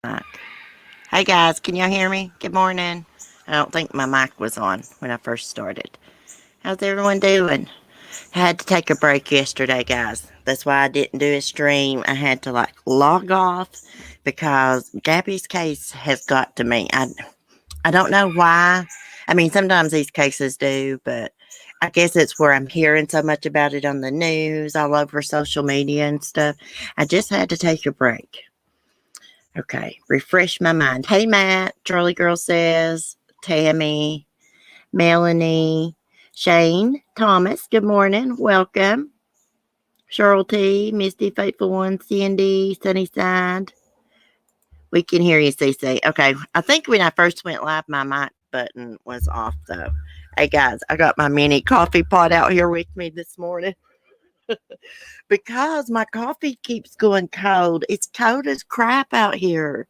Mic. Hey guys, can y'all hear me? Good morning. I don't think my mic was on when I first started. How's everyone doing? I had to take a break yesterday, guys. That's why I didn't do a stream. I had to log off because Gabby's case has got to me. I don't know why. I mean, sometimes these cases do, but I guess it's where I'm hearing so much about it on the news, all over social media and stuff. I just had to take a break. Okay, refresh my mind. Hey, Matt, Charlie Girl says, Tammy, Melanie, Shane, Thomas, good morning. Welcome. Cheryl T, Misty, Faithful One, Cindy, Sunnyside. We can hear you, CC. Okay, I think when I first went live, my mic button was off, though. Hey, guys, I got my mini coffee pot out here with me this morning because my coffee keeps going cold. It's cold as crap out here.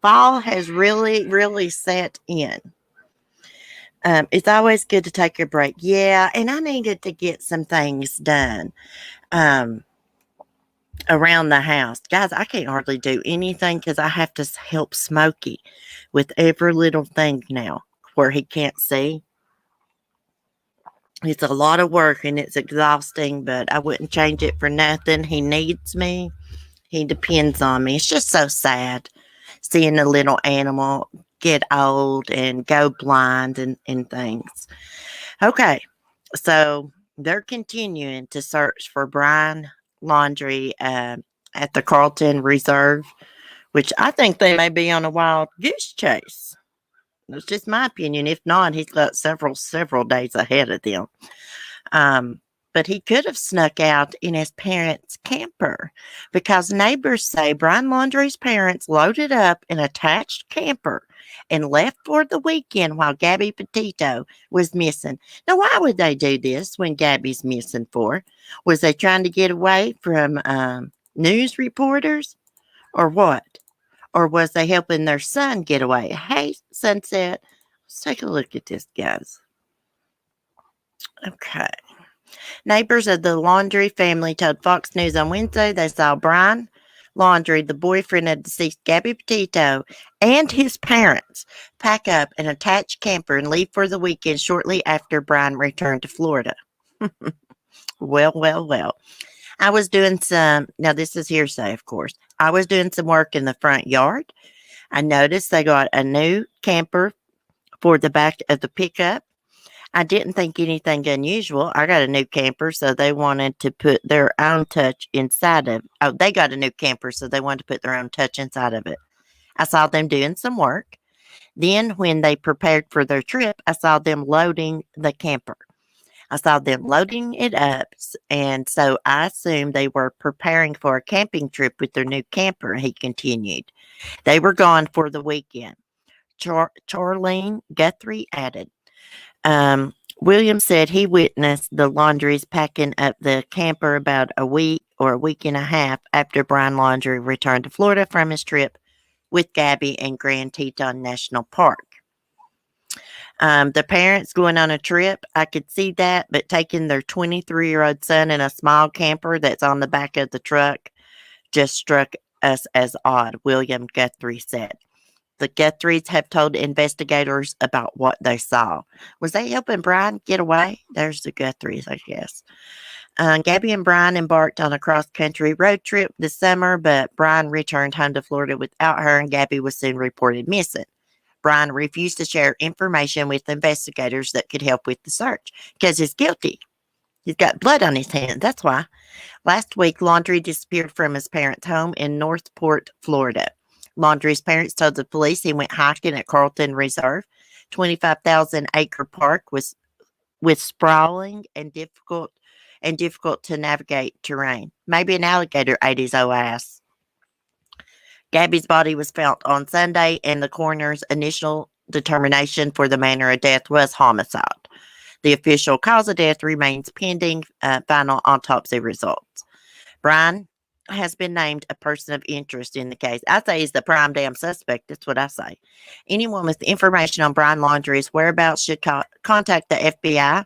Fall has really, really set in. It's always good to take a break. Yeah, and I needed to get some things done um, around the house. Guys, I can't hardly do anything because I have to help Smokey with every little thing now where he can't see. It's a lot of work and it's exhausting, but I wouldn't change it for nothing. He needs me. He depends on me. It's just so sad seeing a little animal get old and go blind and things. Okay, so they're continuing to search for Brian Laundrie at the Carlton Reserve, which I think they may be on a wild goose chase. That's just my opinion. If not, he's got several days ahead of them. Um, but he could have snuck out in his parents' camper because neighbors say Brian Laundrie's parents loaded up an attached camper and left for the weekend while Gabby Petito was missing. Now, why would they do this when Gabby's missing for? Was they trying to get away from news reporters or what? Or was they helping their son get away? Hey, Sunset, let's take a look at this, guys. Okay. Neighbors of the Laundrie family told Fox News on Wednesday they saw Brian Laundrie, the boyfriend of deceased Gabby Petito, and his parents pack up an attached camper and leave for the weekend shortly after Brian returned to Florida. Well. I was doing now this is hearsay, of course. I was doing some work in the front yard. I noticed they got a new camper for the back of the pickup. I didn't think anything unusual. I got a new camper, so they wanted to put their own touch inside of. Oh, they got a new camper, so they wanted to put their own touch inside of it. I saw them doing some work. Then, when they prepared for their trip, I saw them loading the camper. I saw them loading it up, and so I assumed they were preparing for a camping trip with their new camper. He continued. They were gone for the weekend. Charlene Guthrie added. Williams said he witnessed the Laundries packing up the camper about a week or a week and a half after Brian Laundrie returned to Florida from his trip with Gabby and Grand Teton National Park. The parents going on a trip, I could see that, but taking their 23-year-old son in a small camper that's on the back of the truck just struck us as odd, William Guthrie said. The Guthries have told investigators about what they saw. Was they helping Brian get away? There's the Guthries, I guess. Gabby and Brian embarked on a cross-country road trip this summer, but Brian returned home to Florida without her, and Gabby was soon reported missing. Brian refused to share information with investigators that could help with the search because he's guilty. He's got blood on his hands. That's why. Last week, Laundrie disappeared from his parents' home in Northport, Florida. Laundrie's parents told the police he went hiking at Carlton Reserve, 25,000-acre park with sprawling and difficult to navigate terrain. Maybe an alligator ate his old ass. Gabby's body was found on Sunday, and the coroner's initial determination for the manner of death was homicide. The official cause of death remains pending final autopsy results. Brian has been named a person of interest in the case. I say he's the prime damn suspect. That's what I say. Anyone with information on Brian Laundrie's whereabouts should contact the FBI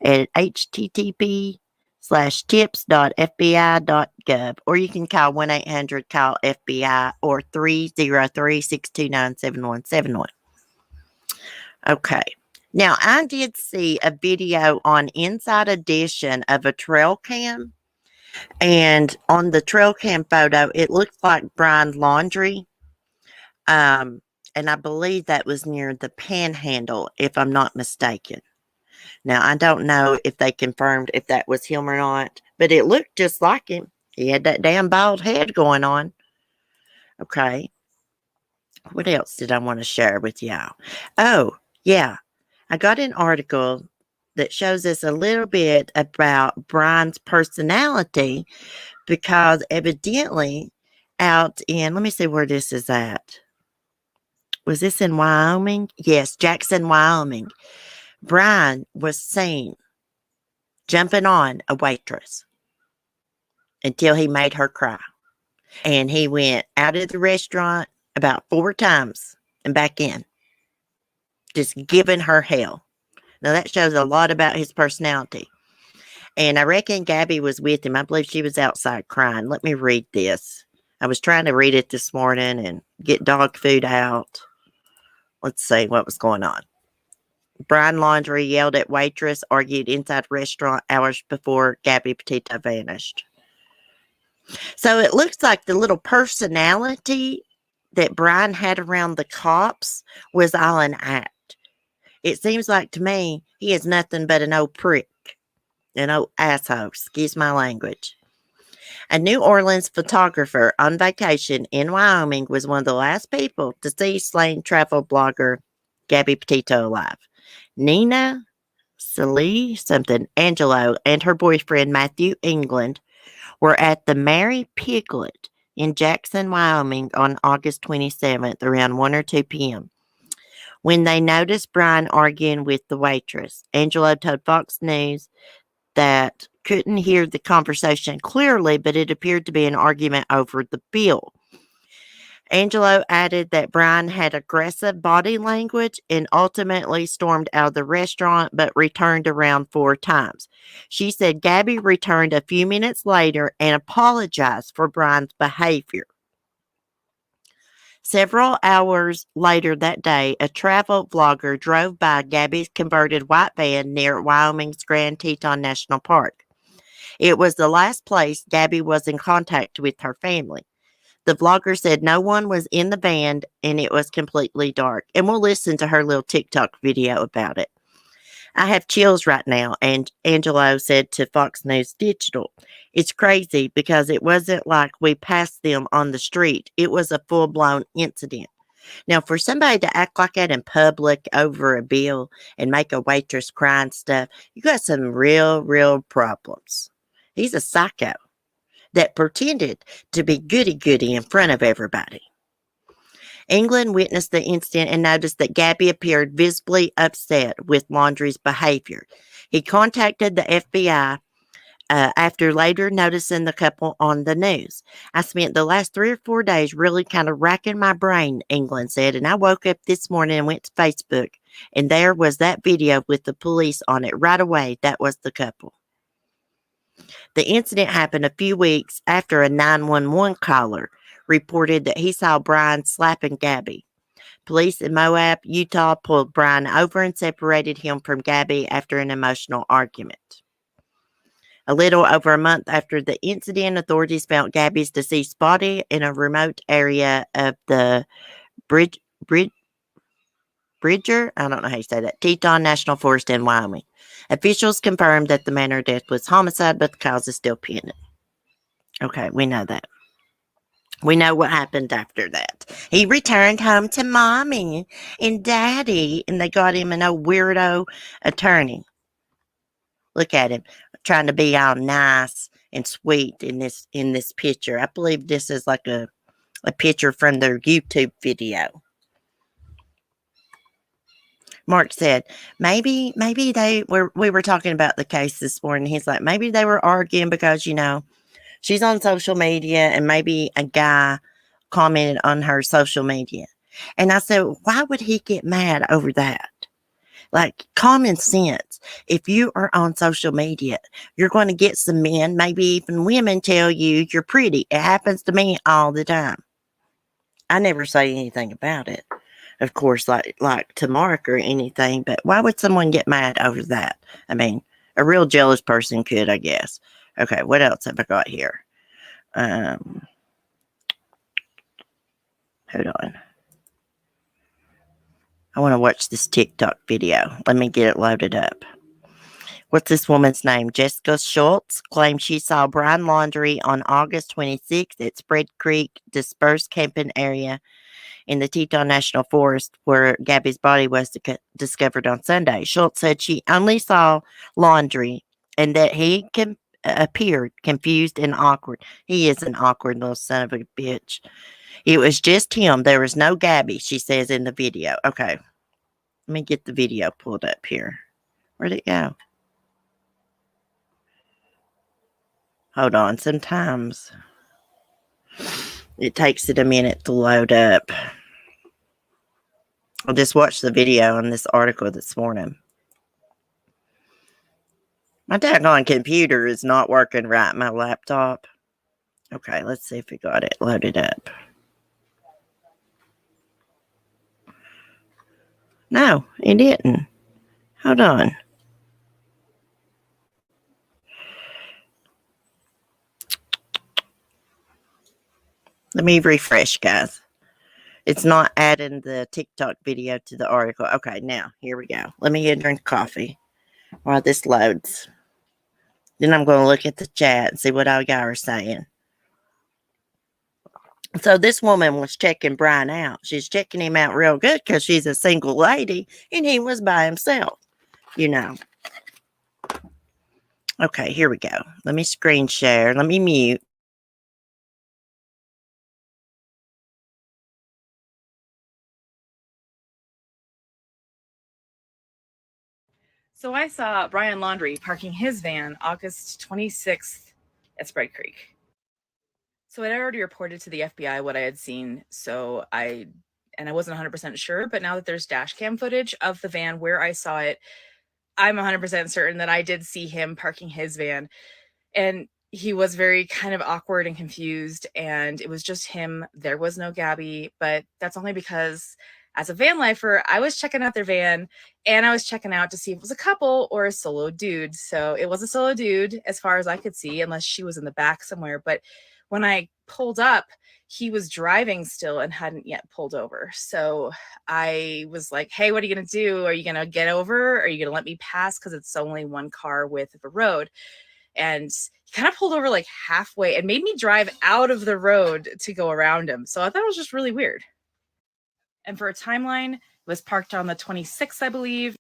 at http tips.fbi.gov, or you can call 1-800-CALL-FBI or 303-629-7171. Okay. Now, I did see a video on Inside Edition of a trail cam, and on the trail cam photo, it looked like Brian Laundrie. And I believe that was near the Panhandle, if I'm not mistaken. Now, I don't know if they confirmed if that was him or not, but it looked just like him. He had that damn bald head going on. Okay. What else did I want to share with y'all? Oh, yeah. I got an article that shows us a little bit about Brian's personality, because evidently out in, let me see where this is at. Was this in Wyoming? Yes, Jackson, Wyoming. Brian was seen jumping on a waitress until he made her cry. And he went out of the restaurant about 4 times and back in, just giving her hell. Now, that shows a lot about his personality. And I reckon Gabby was with him. I believe she was outside crying. Let me read this. I was trying to read it this morning and get dog food out. Let's see what was going on. Brian Laundrie yelled at waitress, argued inside restaurant hours before Gabby Petito vanished. So it looks like the little personality that Brian had around the cops was all an act. It seems like to me he is nothing but an old prick, an old asshole, excuse my language. A New Orleans photographer on vacation in Wyoming was one of the last people to see slain travel blogger Gabby Petito alive. Nina Celie something Angelo and her boyfriend Matthew England were at the Mary Piglet in Jackson, Wyoming on August 27th around 1 or 2 p.m. when they noticed Brian arguing with the waitress. Angelo told Fox News that couldn't hear the conversation clearly, but it appeared to be an argument over the bill. Angelo added that Brian had aggressive body language and ultimately stormed out of the restaurant, but returned around 4 times. She said Gabby returned a few minutes later and apologized for Brian's behavior. Several hours later that day, a travel vlogger drove by Gabby's converted white van near Wyoming's Grand Teton National Park. It was the last place Gabby was in contact with her family. The vlogger said no one was in the van and it was completely dark. And we'll listen to her little TikTok video about it. I have chills right now, and Angelo said to Fox News Digital, it's crazy because it wasn't like we passed them on the street. It was a full-blown incident. Now, for somebody to act like that in public over a bill and make a waitress cry and stuff, you got some real problems. He's a psycho that pretended to be goody-goody in front of everybody. England witnessed the incident and noticed that Gabby appeared visibly upset with Laundrie's behavior. He contacted the FBI after later noticing the couple on the news. I spent the last 3 or 4 days really kind of racking my brain, England said, and I woke up this morning and went to Facebook, and there was that video with the police on it right away. That was the couple. The incident happened a few weeks after a 911 caller reported that he saw Brian slapping Gabby. Police in Moab, Utah pulled Brian over and separated him from Gabby after an emotional argument. A little over a month after the incident, authorities found Gabby's deceased body in a remote area of the Bridger, I don't know how you say that, Teton National Forest in Wyoming. Officials confirmed that the manner of death was homicide, but the cause is still pending. Okay, we know that. We know what happened after that. He returned home to mommy and daddy, and they got him an old weirdo attorney. Look at him, trying to be all nice and sweet in this picture. I believe this is like a picture from their YouTube video. Mark said, maybe we were talking about the case this morning. He's like, maybe they were arguing because, she's on social media and maybe a guy commented on her social media. And I said, why would he get mad over that? Like common sense. If you are on social media, you're going to get some men, maybe even women, tell you you're pretty. It happens to me all the time. I never say anything about it, of course, like to Mark or anything. But why would someone get mad over that? I mean, a real jealous person could, I guess. Okay, what else have I got here? Hold on. I want to watch this TikTok video. Let me get it loaded up. What's this woman's name? Jessica Schultz claimed she saw Brian Laundrie on August 26th at Spread Creek dispersed camping area in the Teton National Forest where Gabby's body was discovered on Sunday. Schultz said she only saw Laundrie and that he appeared confused and awkward. He is an awkward little son of a bitch. It was just him. There was no Gabby, she says in the video. Okay, let me get the video pulled up here. Where'd it go? Hold on. Sometimes it takes it a minute to load up. I just watched the video on this article this morning. My daggone computer is not working right, my laptop. Okay, let's see if we got it loaded up. No, it didn't. Hold on. Let me refresh, guys. It's not adding the TikTok video to the article. Okay, now, here we go. Let me get a drink of coffee while this loads. Then I'm going to look at the chat and see what all y'all are saying. So this woman was checking Brian out. She's checking him out real good because she's a single lady and he was by himself, you know. Okay, here we go. Let me screen share. Let me mute. So I saw Brian Laundrie parking his van August 26th at Spread Creek. So I'd already reported to the FBI what I had seen, I wasn't 100% sure, but now that there's dash cam footage of the van where I saw it, I'm 100% certain that I did see him parking his van. And he was very kind of awkward and confused, and it was just him. There was no Gabby, but that's only because as a van lifer, I was checking out their van and I was checking out to see if it was a couple or a solo dude. So it was a solo dude as far as I could see, unless she was in the back somewhere. But when I pulled up, he was driving still and hadn't yet pulled over. So I was like, hey, what are you going to do? Are you going to get over? Or are you going to let me pass? Because it's only one car width of a road. And he kind of pulled over like halfway and made me drive out of the road to go around him. So I thought it was just really weird. And for a timeline, it was parked on the 26th, I believe.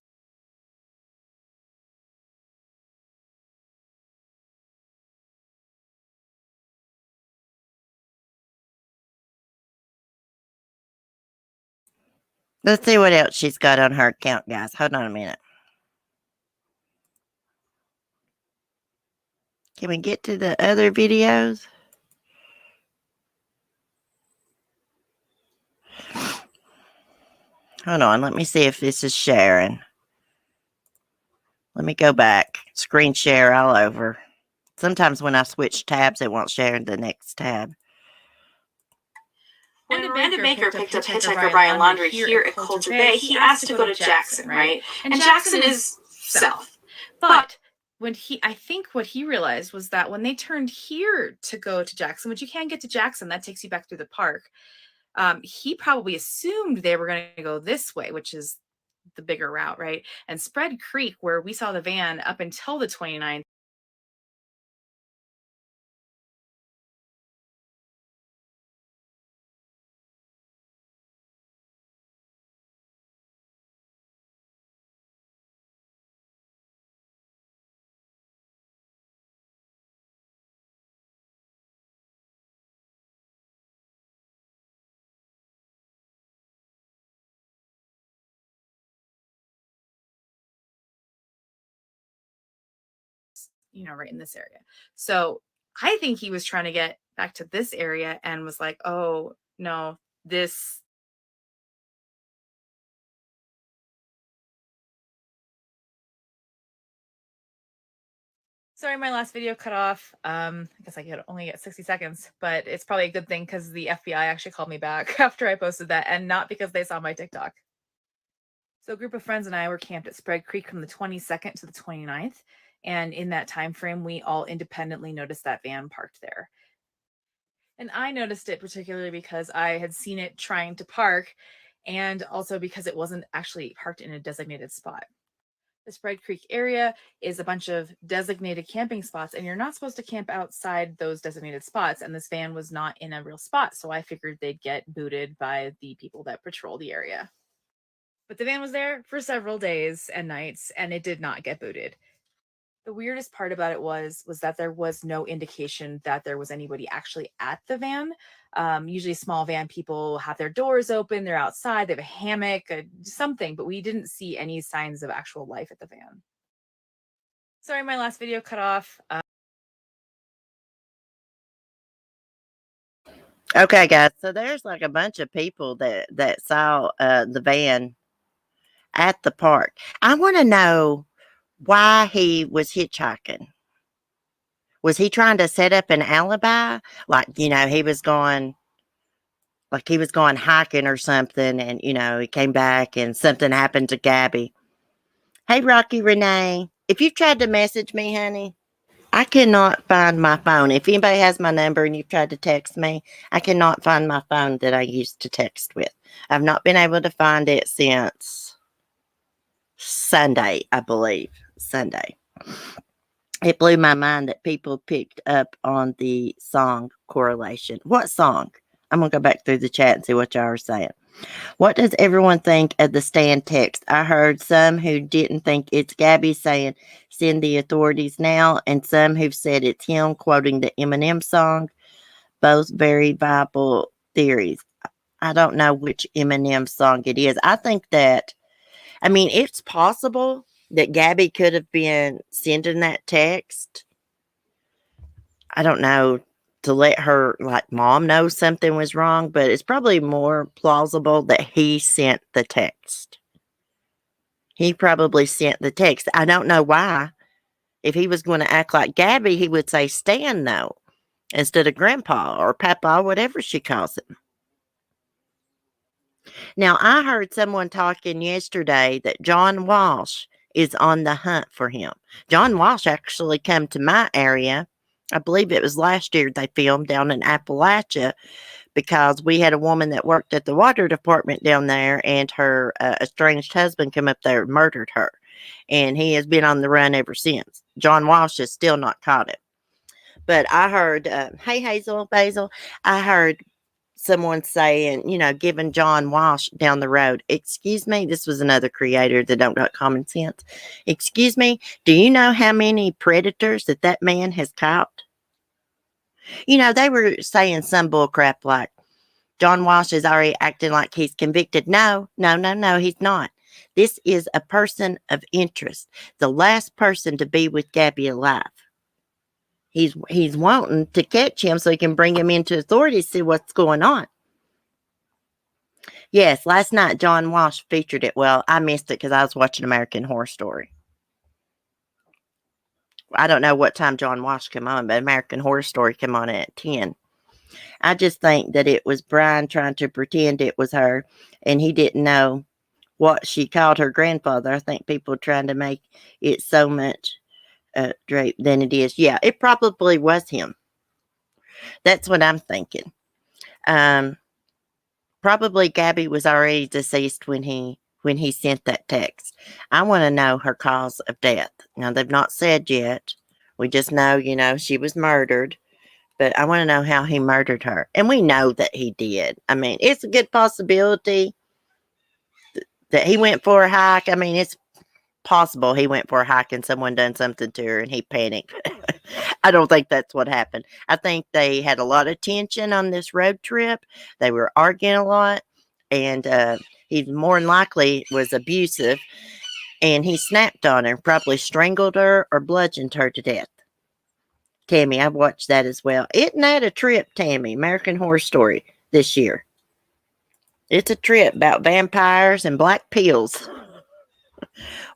Let's see what else she's got on her account, guys. Hold on a minute. Can we get to the other videos? Hold on. Let me see if this is sharing. Let me go back. Screen share all over. Sometimes when I switch tabs, it won't share in the next tab. When Amanda Baker picked up hitchhiker Brian Laundrie here at Coulter Bay, he asked to go to Jackson, right? And Jackson is south. But I think what he realized was that when they turned here to go to Jackson, which you can get to Jackson, that takes you back through the park. He probably assumed they were going to go this way, which is the bigger route, right? And Spread Creek, where we saw the van up until the 29th, right in this area. So I think he was trying to get back to this area and was like, oh, no, this Sorry, my last video cut off. I guess I could only get 60 seconds, but it's probably a good thing because the FBI actually called me back after I posted that, and not because they saw my TikTok. So a group of friends and I were camped at Spread Creek from the 22nd to the 29th, and in that time frame, we all independently noticed that van parked there. And I noticed it particularly because I had seen it trying to park, and also because it wasn't actually parked in a designated spot. The Spread Creek area is a bunch of designated camping spots, and you're not supposed to camp outside those designated spots. And this van was not in a real spot, so I figured they'd get booted by the people that patrol the area. But the van was there for several days and nights, and it did not get booted. The weirdest part about it was that there was no indication that there was anybody actually at the van. Usually small van people have their doors open, they're outside, they have a hammock, something, but we didn't see any signs of actual life at the van. Sorry, my last video cut off. Okay, guys. So there's like a bunch of people that saw the van at the park. I want to know why he was hitchhiking. Was he trying to set up an alibi? Like, he was going hiking or something, and he came back and something happened to Gabby. Hey, Rocky Renee, if you've tried to message me, honey, I cannot find my phone. If anybody has my number and you've tried to text me, I cannot find my phone that I used to text with. I've not been able to find it since Sunday, I believe. Sunday. It blew my mind that people picked up on the song Correlation. What song? I'm going to go back through the chat and see what y'all are saying. What does everyone think of the stand text? I heard some who didn't think it's Gabby saying, send the authorities now, and some who've said it's him quoting the Eminem song. Both very viable theories. I don't know which Eminem song it is. I think that, it's possible that Gabby could have been sending that text. I don't know, to let her, mom know something was wrong, but it's probably more plausible that he sent the text. He probably sent the text. I don't know why. If he was going to act like Gabby, he would say Stan, though, instead of Grandpa or Papa, whatever she calls him. Now, I heard someone talking yesterday that John Walsh is on the hunt for him. John Walsh actually came to my area. I believe it was last year they filmed down in Appalachia, because we had a woman that worked at the water department down there, and her estranged husband came up there and murdered her. And he has been on the run ever since. John Walsh has still not caught him. But I heard, hey, Basil, I heard someone saying, giving John Walsh down the road, excuse me, this was another creator that don't got common sense. Excuse me, do you know how many predators that man has caught? They were saying some bull crap like, John Walsh is already acting like he's convicted. No, he's not. This is a person of interest. The last person to be with Gabby alive. He's wanting to catch him so he can bring him into authority to see what's going on. Yes, last night John Walsh featured it. Well, I missed it because I was watching American Horror Story. I don't know what time John Walsh came on, but American Horror Story came on at 10. I just think that it was Brian trying to pretend it was her, and he didn't know what she called her grandfather. I think people trying to make it so much drape than it is. Yeah, it probably was him. That's what I'm thinking. Probably Gabby was already deceased when he sent that text. I want to know her cause of death. Now, they've not said yet. We just know, she was murdered. But I want to know how he murdered her. And we know that he did. It's a good possibility that he went for a hike. It's possible he went for a hike and someone done something to her and he panicked. I don't think that's what happened. I think they had a lot of tension on this road trip. They were arguing a lot. And he more than likely was abusive. And he snapped on her, probably strangled her or bludgeoned her to death. Tammy, I've watched that as well. Isn't that a trip, Tammy? American Horror Story this year. It's a trip about vampires and black pills.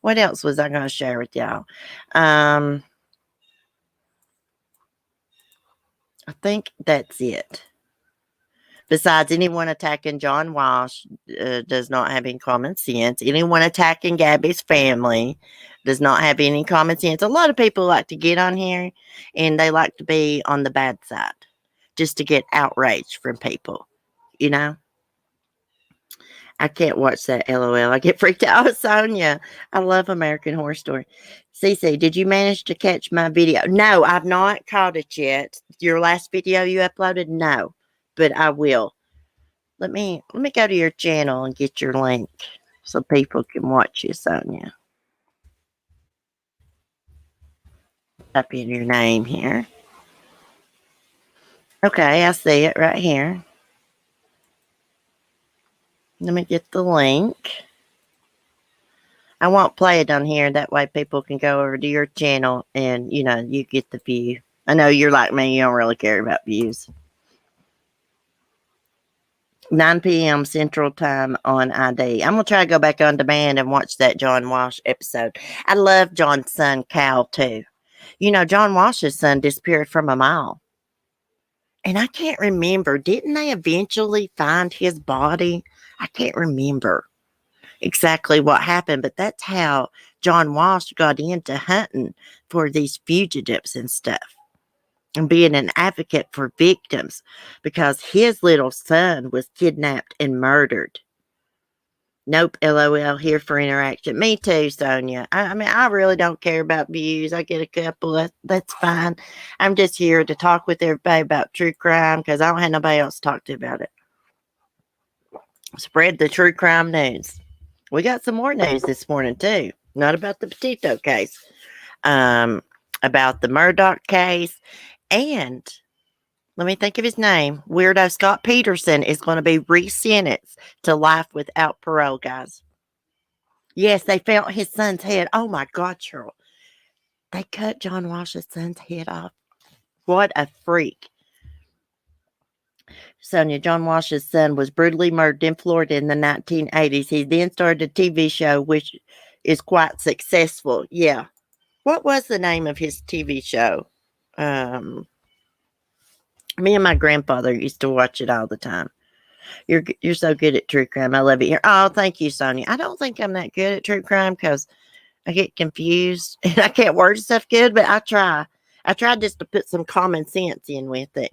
What else was I going to share with y'all? I think that's it. Besides, anyone attacking John Walsh does not have any common sense. Anyone attacking Gabby's family does not have any common sense. A lot of people like to get on here and they like to be on the bad side just to get outraged from people, you know? I can't watch that, LOL. I get freaked out with Sonia. I love American Horror Story. Cece, did you manage to catch my video? No, I've not caught it yet. Your last video you uploaded? No, but I will. Let me go to your channel and get your link so people can watch you, Sonia. Type in your name here. Okay, I see it right here. Let me get the link. I won't play it on here. That way people can go over to your channel and, you get the view. I know you're like me. You don't really care about views. 9 p.m. Central Time on ID. I'm going to try to go back on demand and watch that John Walsh episode. I love John's son, Cal, too. John Walsh's son disappeared from a mall. And I can't remember. Didn't they eventually find his body? I can't remember exactly what happened, but that's how John Walsh got into hunting for these fugitives and stuff and being an advocate for victims because his little son was kidnapped and murdered. Nope, LOL, here for interaction. Me too, Sonia. I mean, I really don't care about views. I get a couple. That's fine. I'm just here to talk with everybody about true crime because I don't have nobody else to talk to about it. Spread the true crime news. We got some more news this morning, too. Not about the Petito case. About the Murdaugh case. And let me think of his name. Weirdo Scott Peterson is going to be re-sentenced to life without parole, guys. Yes, they found his son's head. Oh my God, Cheryl. They cut John Walsh's son's head off. What a freak. Sonia, John Walsh's son was brutally murdered in Florida in the 1980s. He then started a TV show, which is quite successful. Yeah. What was the name of his TV show? Me and my grandfather used to watch it all the time. You're so good at true crime. I love it here. Oh, thank you, Sonia. I don't think I'm that good at true crime because I get confused and I can't word stuff good, but I try. I try just to put some common sense in with it,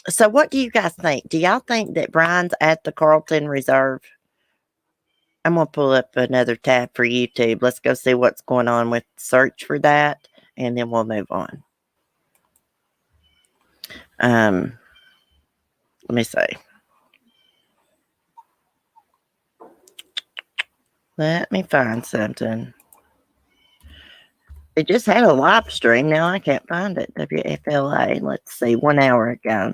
So what do you guys think? Do y'all think that Brian's at the Carlton Reserve? I'm going to pull up another tab for YouTube. Let's go see what's going on with search for that, and then we'll move on. Let me see. Let me find something. It just had a live stream. Now I can't find it. WFLA. Let's see. 1 hour ago.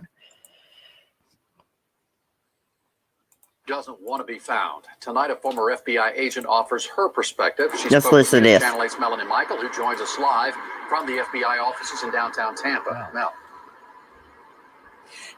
Doesn't want to be found. Tonight, a former FBI agent offers her perspective. Just listen to this. Channel 8's Melanie Michael, who joins us live from the FBI offices in downtown Tampa. Wow. Mel.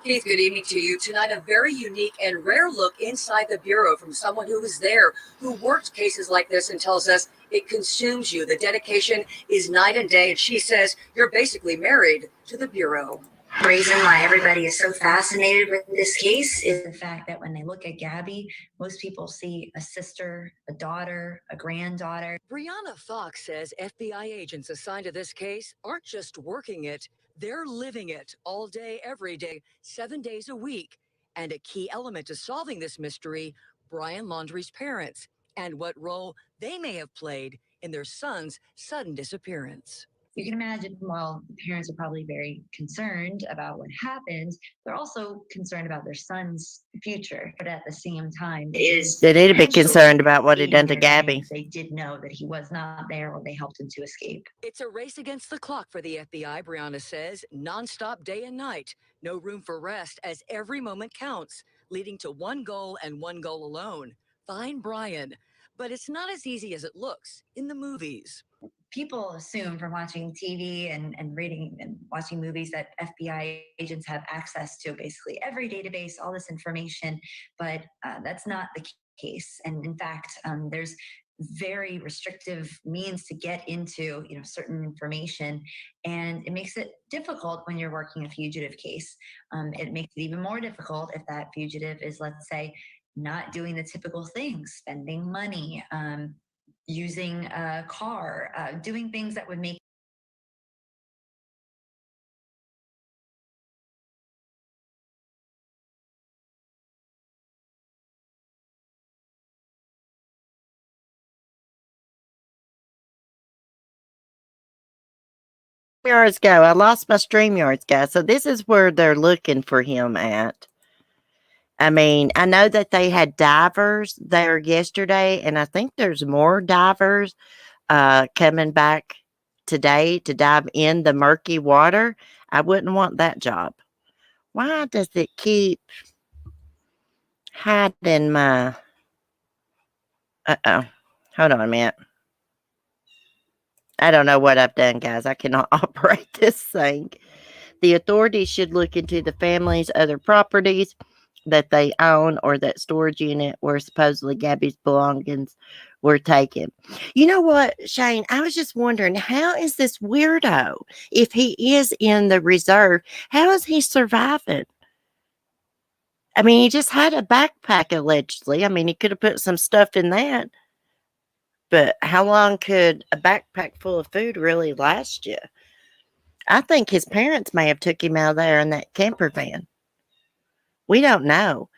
Keith, good evening to you. Tonight, a very unique and rare look inside the Bureau from someone who was there, who worked cases like this and tells us it consumes you. The dedication is night and day, and she says you're basically married to the Bureau. The reason why everybody is so fascinated with this case is the fact that when they look at Gabby, most people see a sister, a daughter, a granddaughter. Brianna Fox says FBI agents assigned to this case aren't just working it, they're living it all day, every day, 7 days a week. And a key element to solving this mystery, Brian Laundrie's parents, and what role they may have played in their son's sudden disappearance. You can imagine, while the parents are probably very concerned about what happened, they're also concerned about their son's future. But at the same time, They need to be concerned about what he done to Gabby. They did know that he was not there, or they helped him to escape. It's a race against the clock for the FBI, Brianna says, nonstop day and night. No room for rest as every moment counts, leading to one goal and one goal alone: find Brian. But it's not as easy as it looks in the movies. People assume from watching TV and reading and watching movies that FBI agents have access to basically every database, all this information, but that's not the case. And in fact, there's very restrictive means to get into, certain information, and it makes it difficult when you're working a fugitive case. It makes it even more difficult if that fugitive is, let's say, not doing the typical things, spending money, using a car, doing things that would make. Yards go. I lost my StreamYards, guys. So this is where they're looking for him at. I mean, I know that they had divers there yesterday, and I think there's more divers coming back today to dive in the murky water. I wouldn't want that job. Why does it keep hiding my... Uh-oh. Hold on a minute. I don't know what I've done, guys. I cannot operate this thing. The authorities should look into the family's other properties that they own or that storage unit where supposedly Gabby's belongings were taken. You know what, Shane? I was just wondering, how is this weirdo, if he is in the reserve, how is he surviving? I mean, he just had a backpack, allegedly. I mean, he could have put some stuff in that. But how long could a backpack full of food really last you? I think his parents may have took him out of there in that camper van. We don't know.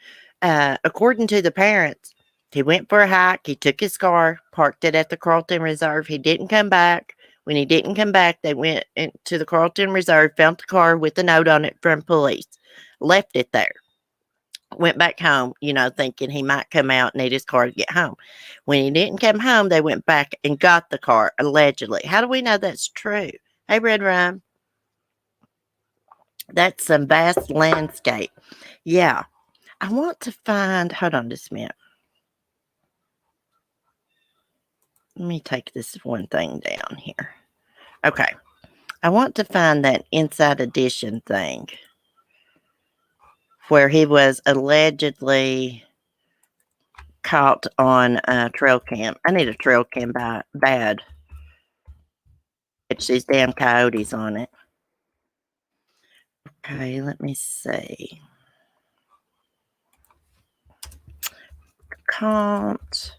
According to the parents, he went for a hike. He took his car, parked it at the Carlton Reserve. He didn't come back. When he didn't come back, they went into the Carlton Reserve, found the car with a note on it from police, left it there. Went back home, thinking he might come out and need his car to get home. When he didn't come home, they went back and got the car, allegedly. How do we know that's true? Hey, Red Rhyme. That's some vast landscape. Yeah. I want to find... Hold on just a minute. Let me take this one thing down here. Okay. I want to find that Inside Edition thing where he was allegedly caught on a trail cam. I need a trail cam bad. It's these damn coyotes on it. Okay, let me see. Caught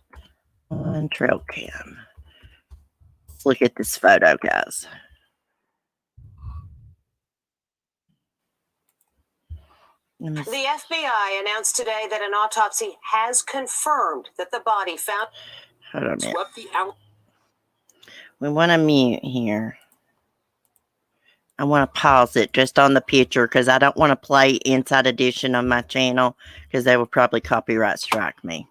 on trail cam. Let's look at this photo, guys. The FBI announced today that an autopsy has confirmed that the body found... Hold on a minute. We want to mute here. I want to pause it just on the picture because I don't want to play Inside Edition on my channel because they will probably copyright strike me.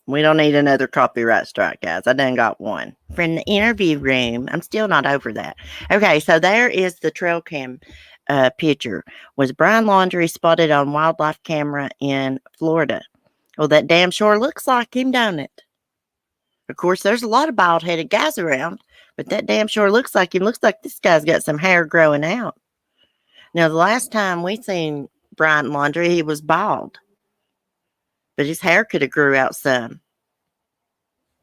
We don't need another copyright strike, guys. I done got one. From the interview room. I'm still not over that. Okay, so there is the trail cam picture. Was Brian Laundrie spotted on wildlife camera in Florida? Well, that damn sure looks like him, don't it? Of course, there's a lot of bald-headed guys around, but that damn sure looks like him. Looks like this guy's got some hair growing out. Now, the last time we seen Brian Laundrie, he was bald. But his hair could have grew out some.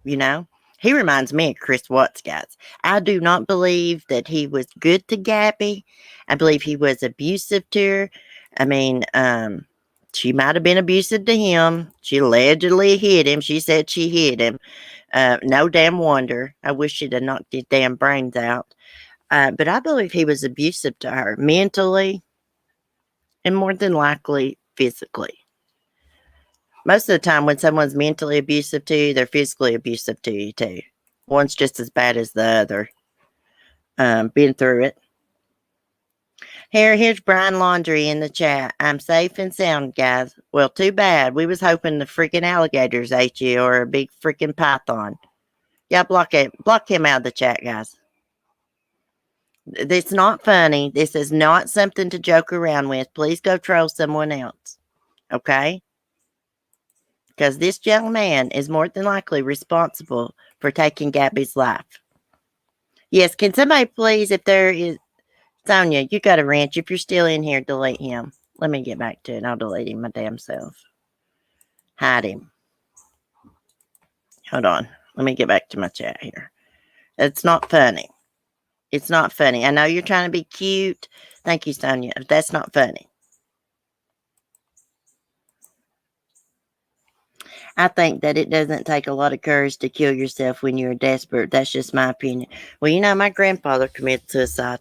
He reminds me of Chris Watts, guys. I do not believe that he was good to Gabby. I believe he was abusive to her. I mean, she might have been abusive to him. She allegedly hit him. She said she hit him. No damn wonder. I wish she'd have knocked his damn brains out. But I believe he was abusive to her mentally and more than likely physically. Most of the time when someone's mentally abusive to you, they're physically abusive to you too. One's just as bad as the other. Been through it. Here's Brian Laundrie in the chat. I'm safe and sound, guys. Well, too bad. We was hoping the freaking alligators ate you or a big freaking python. Yeah, block him out of the chat, guys. It's not funny. This is not something to joke around with. Please go troll someone else. Okay? Because this gentleman is more than likely responsible for taking Gabby's life. Yes, can somebody please, if there is... Sonia, you got a wrench. If you're still in here, delete him. Let me get back to it. I'll delete him my damn self. Hide him. Hold on. Let me get back to my chat here. It's not funny. It's not funny. I know you're trying to be cute. Thank you, Sonia. That's not funny. I think that it doesn't take a lot of courage to kill yourself when you're desperate. That's just my opinion. Well, you know, my grandfather committed suicide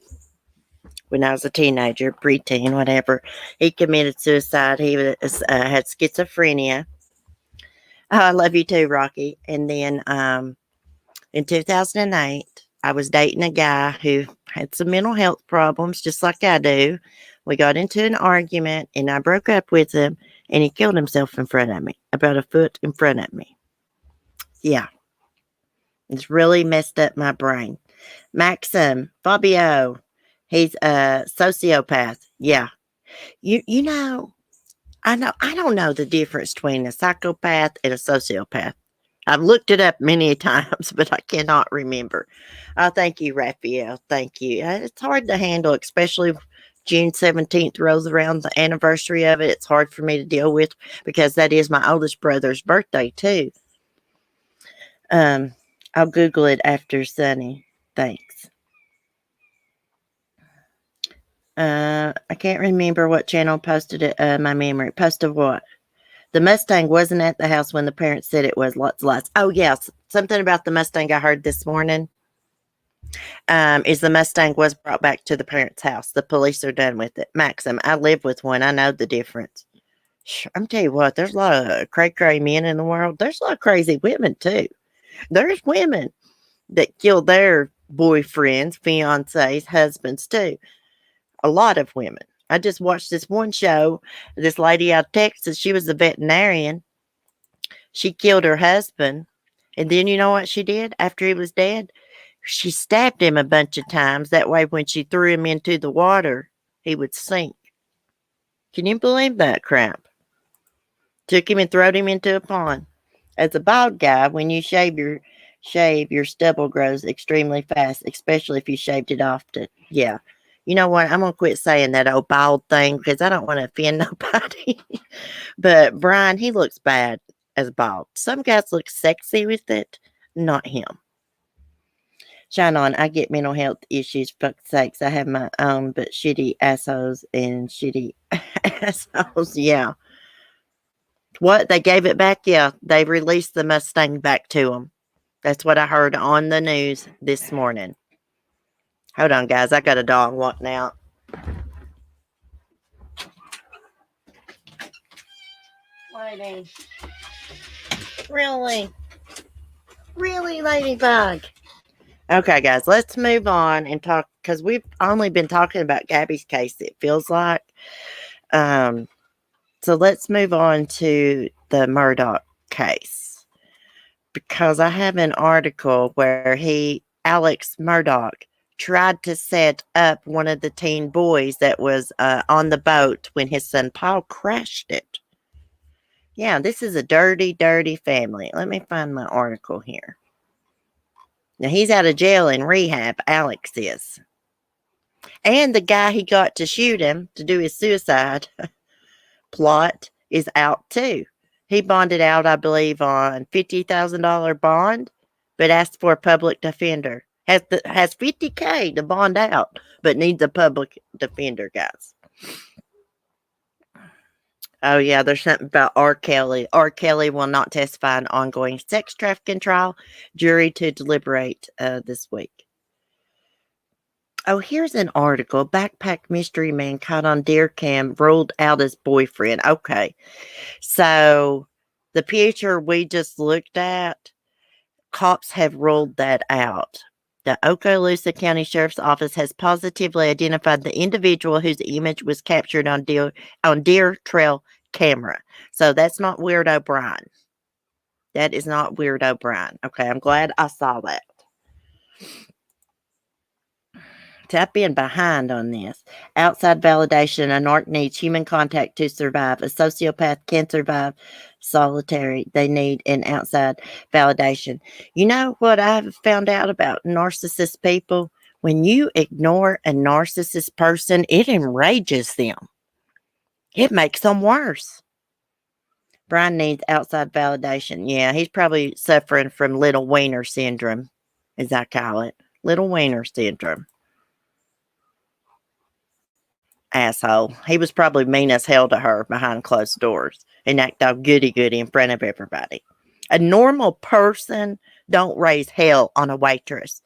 when I was a teenager, preteen, whatever. He committed suicide. He had schizophrenia. Oh, I love you too, Rocky. And then in 2008, I was dating a guy who had some mental health problems, just like I do. We got into an argument, and I broke up with him, and he killed himself in front of me, about a foot in front of me. Yeah. It's really messed up my brain. Maxim, Fabio, he's a sociopath. Yeah. You know, I don't know the difference between a psychopath and a sociopath. I've looked it up many times, but I cannot remember. Oh, thank you, Raphael. Thank you. It's hard to handle, especially June 17th rolls around, the anniversary of it. It's hard for me to deal with because that is my oldest brother's birthday, too. I'll Google it after Sunny. Thanks. I can't remember what channel posted it. My memory. Posted what? The Mustang wasn't at the house when the parents said it was. Lots of lies. Oh, yes. Something about the Mustang I heard this morning is the Mustang was brought back to the parents' house. The police are done with it. Maxim, I live with one. I know the difference. I'm telling you what, there's a lot of cray-cray men in the world. There's a lot of crazy women, too. There's women that kill their boyfriends, fiancés, husbands, too. A lot of women. I just watched this one show. This lady out of Texas, she was a veterinarian. She killed her husband. And then you know what she did after he was dead? She stabbed him a bunch of times. That way when she threw him into the water, he would sink. Can you believe that crap? Took him and threw him into a pond. As a bald guy, when you shave, your stubble grows extremely fast, especially if you shaved it often. Yeah. You know what? I'm going to quit saying that old bald thing because I don't want to offend nobody. But Brian, he looks bad as bald. Some guys look sexy with it. Not him. Shine on. I get mental health issues. Fuck sakes. I have my own, but shitty assholes and shitty assholes. Yeah. What? They gave it back? Yeah. They released the Mustang back to them. That's what I heard on the news this morning. Hold on, guys. I got a dog walking out. Lady. Really? Really, Ladybug? Okay, guys. Let's move on and talk, because we've only been talking about Gabby's case, it feels like. So let's move on to the Murdaugh case. Because I have an article where Alex Murdaugh, tried to set up one of the teen boys that was on the boat when his son Paul crashed it. Yeah, this is a dirty, dirty family. Let me find my article here. Now, he's out of jail in rehab, Alex is. And the guy he got to shoot him to do his suicide plot is out too. He bonded out, I believe, on $50,000 bond, but asked for a public defender. Has $50K to bond out, but needs a public defender, guys. Oh, yeah, there's something about R. Kelly. R. Kelly will not testify in ongoing sex trafficking trial. Jury to deliberate this week. Oh, here's an article. Backpack mystery man caught on deer cam ruled out as boyfriend. Okay. So the picture we just looked at, cops have ruled that out. The Okaloosa County Sheriff's Office has positively identified the individual whose image was captured on deer trail camera. So that's not Weird O'Brien. That is not Weird O'Brien. Okay, I'm glad I saw that. I've been behind on this. Outside validation, a narc needs human contact to survive. A sociopath can survive solitary. They need an outside validation. You know what I've found out about narcissist people? When you ignore a narcissist person, it enrages them. It makes them worse. Brian needs outside validation. Yeah, he's probably suffering from little wiener syndrome, as I call it. Little wiener syndrome. Asshole. He was probably mean as hell to her behind closed doors and act all goody-goody in front of everybody. A normal person don't raise hell on a waitress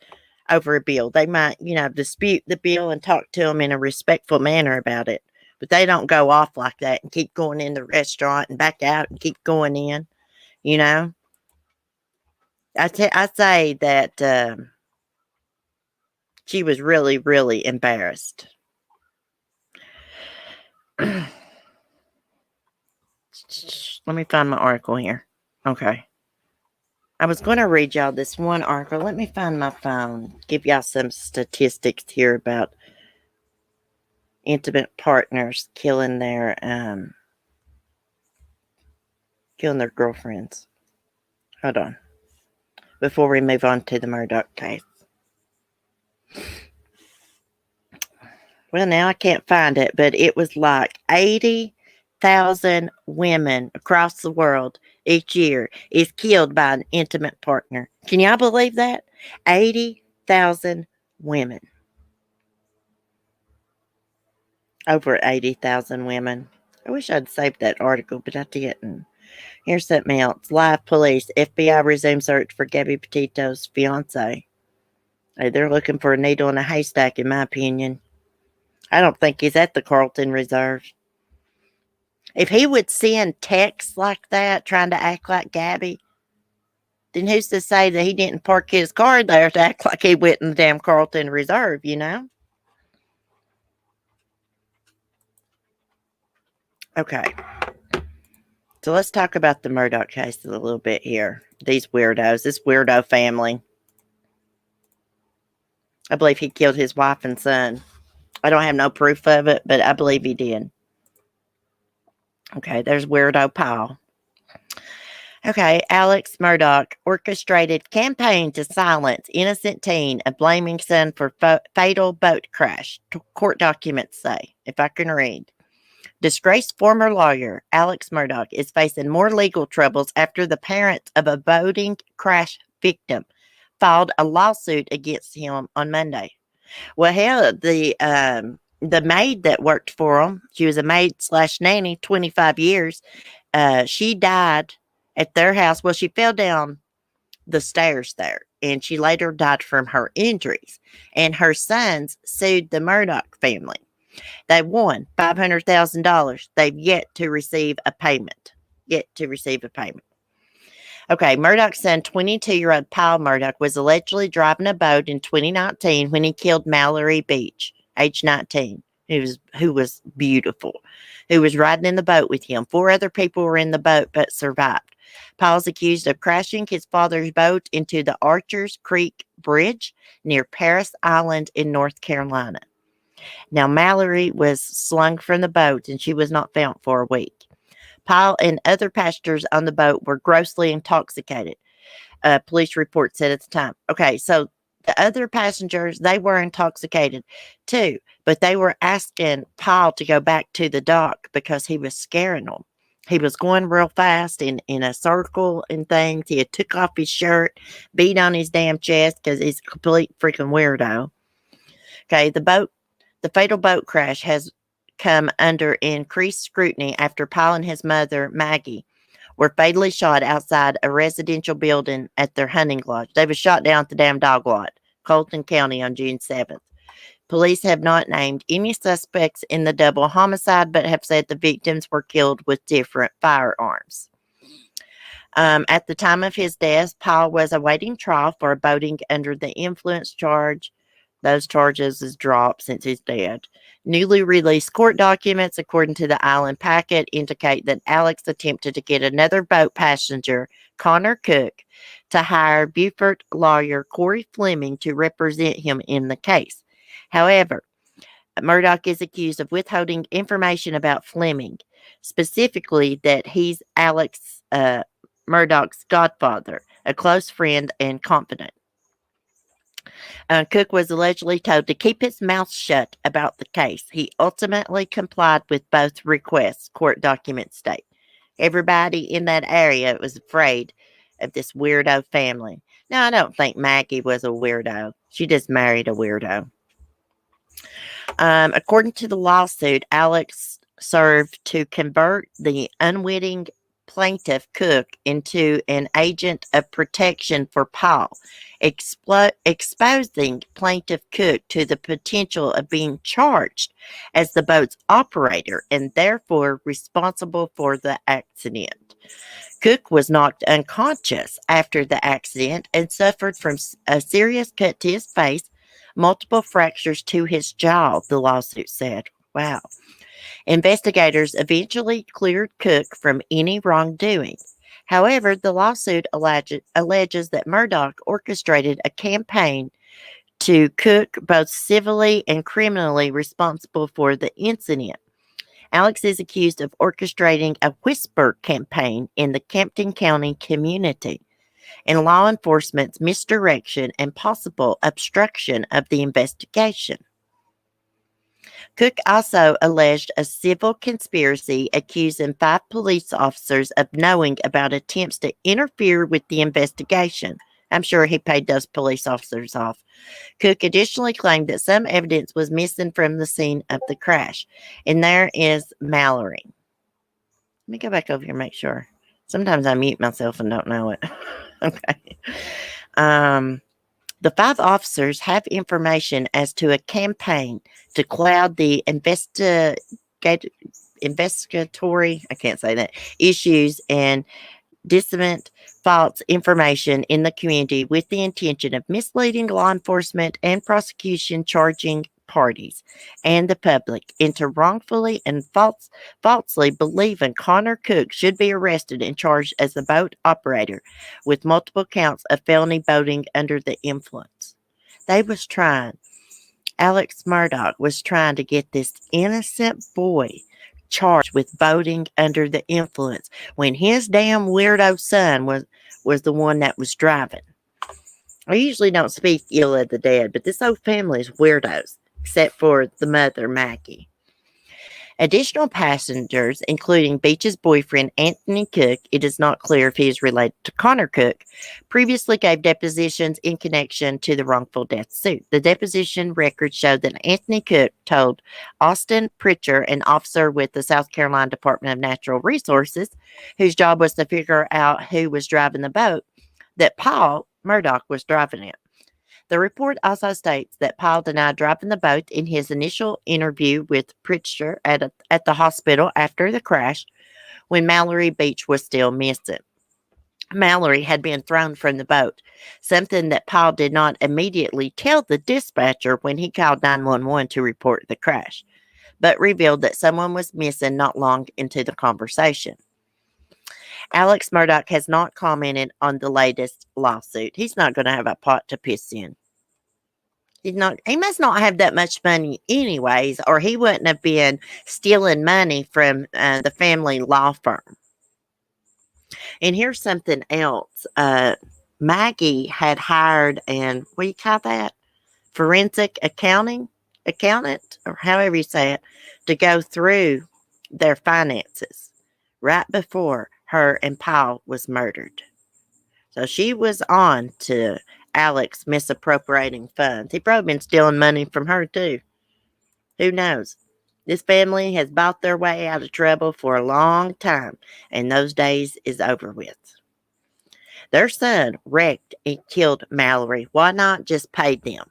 over a bill. They might, dispute the bill and talk to them in a respectful manner about it. But they don't go off like that and keep going in the restaurant and back out and keep going in, I say that she was really, really embarrassed. Let me find my article here. Okay. I was going to read y'all this one article. Let me find my phone. Give y'all some statistics here about intimate partners killing their girlfriends. Hold on. Before we move on to the Murdaugh case. Well, now I can't find it, but it was like 80,000 women across the world each year is killed by an intimate partner. Can y'all believe that? 80,000 women. Over 80,000 women. I wish I'd saved that article, but I didn't. Here's something else. Live police. FBI resumes search for Gabby Petito's fiance. Hey, they're looking for a needle in a haystack, in my opinion. I don't think he's at the Carlton Reserve. If he would send texts like that, trying to act like Gabby, then who's to say that he didn't park his car there to act like he went in the damn Carlton Reserve, Okay. So let's talk about the Murdaugh case a little bit here. These weirdos, this weirdo family. I believe he killed his wife and son. I don't have no proof of it, but I believe he did. Okay, there's weirdo Paul. Okay, Alex Murdaugh orchestrated campaign to silence innocent teen of blaming son for fatal boat crash. Court documents say, if I can read. Disgraced former lawyer Alex Murdaugh is facing more legal troubles after the parents of a boating crash victim filed a lawsuit against him on Monday. Well, hell, the maid that worked for him, she was a maid/nanny, 25 years. She died at their house. Well, she fell down the stairs there, and she later died from her injuries. And her sons sued the Murdaugh family. They won $500,000. They've yet to receive a payment. Okay, Murdaugh's son, 22-year-old Paul Murdaugh, was allegedly driving a boat in 2019 when he killed Mallory Beach, age 19, who was beautiful, who was riding in the boat with him. 4 other people were in the boat but survived. Paul's accused of crashing his father's boat into the Archers Creek Bridge near Paris Island in North Carolina. Now, Mallory was slung from the boat and she was not found for a week. Paul and other passengers on the boat were grossly intoxicated, police report said at the time. Okay, so the other passengers, they were intoxicated too, but they were asking Paul to go back to the dock because he was scaring them. He was going real fast in a circle and things. He had took off his shirt, beat on his damn chest because he's a complete freaking weirdo. Okay, the fatal boat crash has come under increased scrutiny after Paul and his mother, Maggie, were fatally shot outside a residential building at their hunting lodge. They were shot down at the damn dog lot, Colton County, on June 7th. Police have not named any suspects in the double homicide, but have said the victims were killed with different firearms. At the time of his death, Paul was awaiting trial for a boating under the influence charge. Those charges is dropped since he's dead. Newly released court documents, according to the Island Packet, indicate that Alex attempted to get another boat passenger, Connor Cook, to hire Beaufort lawyer Corey Fleming to represent him in the case. However, Murdaugh is accused of withholding information about Fleming, specifically that he's Alex Murdaugh's godfather, a close friend and confidant. Cook was allegedly told to keep his mouth shut about the case. He ultimately complied with both requests, court documents state. Everybody in that area was afraid of this weirdo family. Now, I don't think Maggie was a weirdo. She just married a weirdo. According to the lawsuit, Alex served to convert the unwitting plaintiff Cook into an agent of protection for Paul, exposing plaintiff Cook to the potential of being charged as the boat's operator and therefore responsible for the accident. Cook was knocked unconscious after the accident and suffered from a serious cut to his face, multiple fractures to his jaw, the lawsuit said. Wow. Investigators eventually cleared Cook from any wrongdoing. However, the lawsuit alleges that Murdaugh orchestrated a campaign to Cook both civilly and criminally responsible for the incident. Alex is accused of orchestrating a whisper campaign in the Campton County community and law enforcement's misdirection and possible obstruction of the investigation. Cook also alleged a civil conspiracy accusing 5 police officers of knowing about attempts to interfere with the investigation. I'm sure he paid those police officers off. Cook additionally claimed that some evidence was missing from the scene of the crash. And there is Mallory. Let me go back over here and make sure. Sometimes I mute myself and don't know it. Okay. The 5 officers have information as to a campaign to cloud the investigatory, I can't say that, issues and disseminate false information in the community with the intention of misleading law enforcement and prosecution charging parties and the public into wrongfully and falsely believing Connor Cook should be arrested and charged as a boat operator with multiple counts of felony boating under the influence. Alex Murdaugh was trying to get this innocent boy charged with boating under the influence when his damn weirdo son was the one that was driving. I usually don't speak ill of the dead, but this whole family is weirdos, except for the mother, Maggie. Additional passengers, including Beach's boyfriend, Anthony Cook, it is not clear if he is related to Connor Cook, previously gave depositions in connection to the wrongful death suit. The deposition records showed that Anthony Cook told Austin Pritchard, an officer with the South Carolina Department of Natural Resources, whose job was to figure out who was driving the boat, that Paul Murdaugh was driving it. The report also states that Paul denied driving the boat in his initial interview with Pritchard at the hospital after the crash when Mallory Beach was still missing. Mallory had been thrown from the boat, something that Paul did not immediately tell the dispatcher when he called 911 to report the crash, but revealed that someone was missing not long into the conversation. Alex Murdaugh has not commented on the latest lawsuit. He's not going to have a pot to piss in. He must not have that much money anyways, or he wouldn't have been stealing money from the family law firm. And here's something else. Maggie had hired what do you call that? Forensic accountant, or however you say it, to go through their finances right before her and Paul was murdered. So she was on to Alex misappropriating funds. He probably been stealing money from her too. Who knows? This family has bought their way out of trouble for a long time, and those days is over with. Their son wrecked and killed Mallory. Why not just pay them?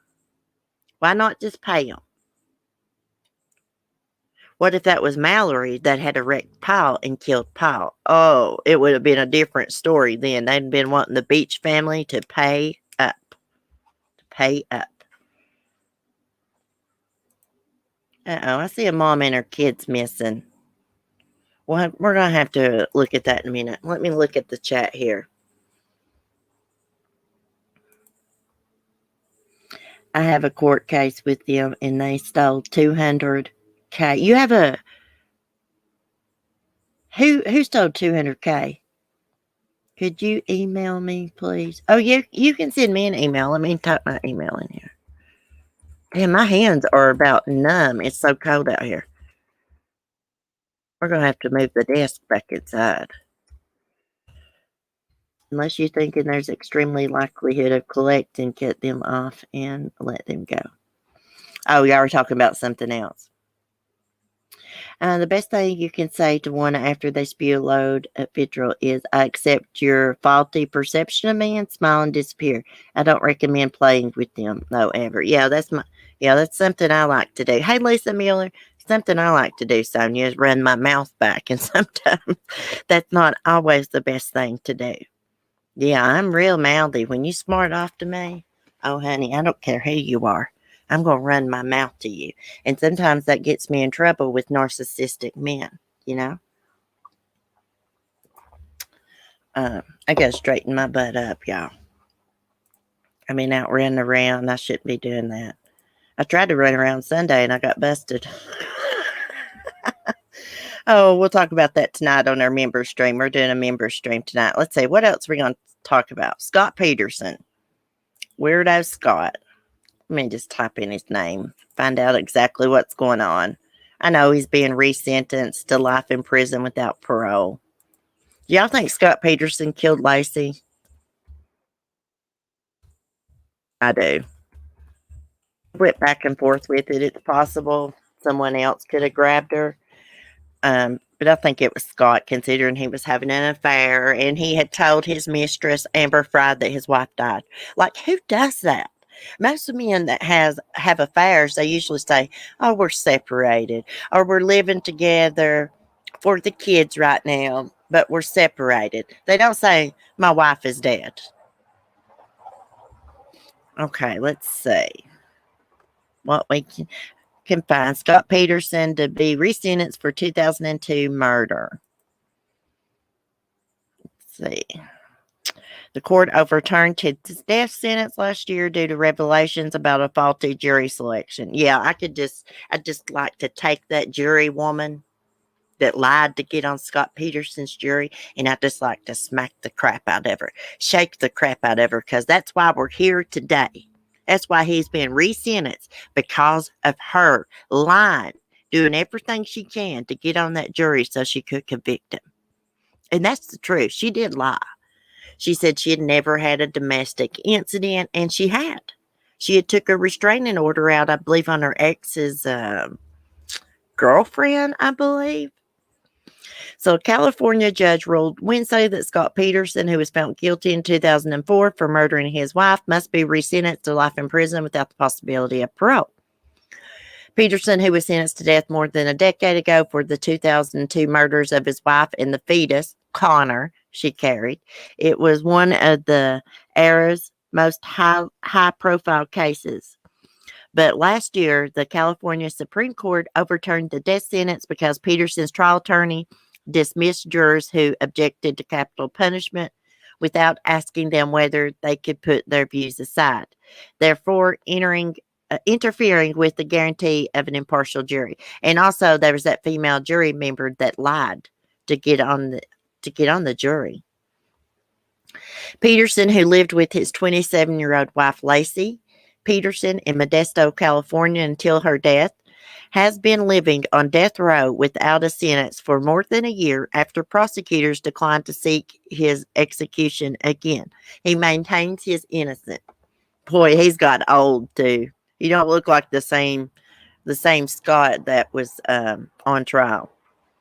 Why not just pay them? What if that was Mallory that had wrecked Paul and killed Paul? Oh, it would have been a different story then. They'd been wanting the Beach family to pay up. Uh-oh, I see a mom and her kids missing. Well, we're going to have to look at that in a minute. Let me look at the chat here. I have a court case with them, and they stole $200,000. You have a... Who stole $200,000? Could you email me, please? Oh, you can send me an email. Let me type my email in here. Damn, my hands are about numb. It's so cold out here. We're going to have to move the desk back inside. Unless you're thinking there's extremely likelihood of collecting, cut them off and let them go. Oh, y'all were talking about something else. The best thing you can say to one after they spew a load of vitriol is, I accept your faulty perception of me, and smile and disappear. I don't recommend playing with them, though, ever. Yeah, that's something I like to do. Hey, Lisa Miller, something I like to do, Sonia, is run my mouth back, and sometimes that's not always the best thing to do. Yeah, I'm real mouthy. When you smart off to me, oh, honey, I don't care who you are. I'm going to run my mouth to you. And sometimes that gets me in trouble with narcissistic men, you know? I got to straighten my butt up, y'all. I mean, out running around. I shouldn't be doing that. I tried to run around Sunday and I got busted. Oh, we'll talk about that tonight on our member stream. We're doing a member stream tonight. Let's see, what else are we going to talk about? Scott Peterson. Weirdo Scott. Let me just type in his name, find out exactly what's going on. I know he's being resentenced to life in prison without parole. Y'all think Scott Peterson killed Lacey? I do. Went back and forth with it. It's possible someone else could have grabbed her. But I think it was Scott, considering he was having an affair and he had told his mistress, Amber Fried, that his wife died. Like, who does that? Most of men that have affairs, they usually say, oh, we're separated, or we're living together for the kids right now, but we're separated. They don't say, my wife is dead. Okay, let's see what we can find. Scott Peterson to be resentenced for 2002 murder. Let's see. The court overturned his death sentence last year due to revelations about a faulty jury selection. Yeah, I'd just like to take that jury woman that lied to get on Scott Peterson's jury, and I'd just like to smack the crap out of her, shake the crap out of her, because that's why we're here today. That's why he's been resentenced, because of her lying, doing everything she can to get on that jury so she could convict him. And that's the truth. She did lie. She said she had never had a domestic incident, and she had. She had took a restraining order out, I believe, on her ex's girlfriend, I believe. So a California judge ruled Wednesday that Scott Peterson, who was found guilty in 2004 for murdering his wife, must be resentenced to life in prison without the possibility of parole. Peterson, who was sentenced to death more than a decade ago for the 2002 murders of his wife and the fetus, Connor, she carried. It was one of the era's most high-profile cases. But last year, the California Supreme Court overturned the death sentence because Peterson's trial attorney dismissed jurors who objected to capital punishment without asking them whether they could put their views aside, therefore interfering with the guarantee of an impartial jury. And also, there was that female jury member that lied to get on the jury. Peterson, who lived with his 27-year-old wife, Lacey Peterson, in Modesto, California until her death, has been living on death row without a sentence for more than a year after prosecutors declined to seek his execution again. He maintains his innocence. Boy, he's got old too. You don't look like the same Scott that was on trial.